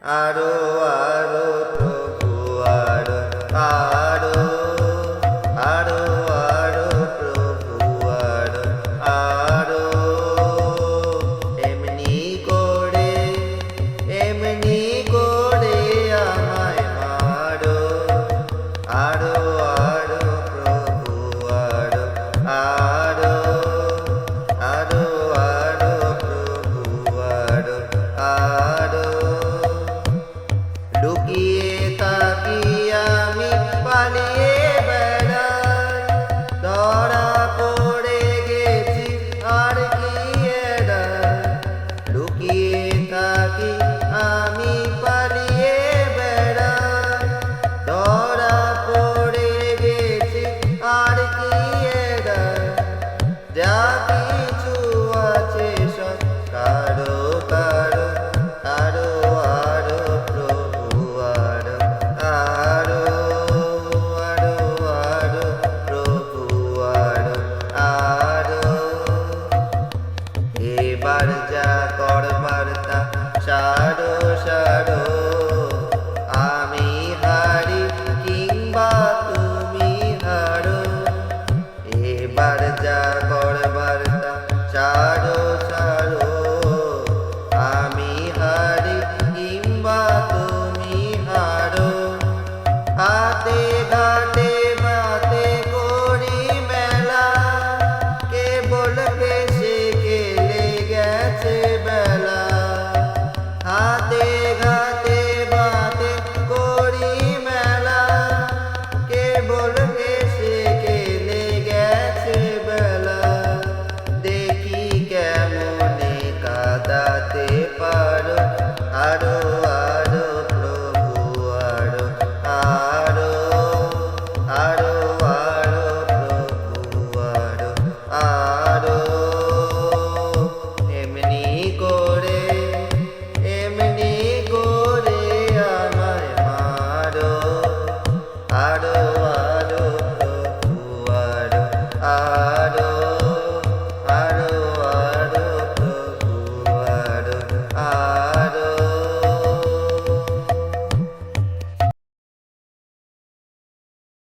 আরো আরো প্রভু আরো আরো আরো আরো প্রভু আরো আরো এমনি করে আমায় মারো আরো আরো প্রভু আরো আরো আরো আরো প্রভু আরো আরো লুকিয়ে থাকি আমি পালিয়ে বেড়াই ধরা পড়ে গেছি আর কি এড়াই লুকিয়ে থাকি আমি পালিয়ে বেড়াই ধরা পড়ে গেছি আর কি এড়াই যা কিছু আছে সব কারো কারো আরো আরো প্রভু আরো আরো আরো আরো প্রভু আরো আরো এবার যা করবার তা সারো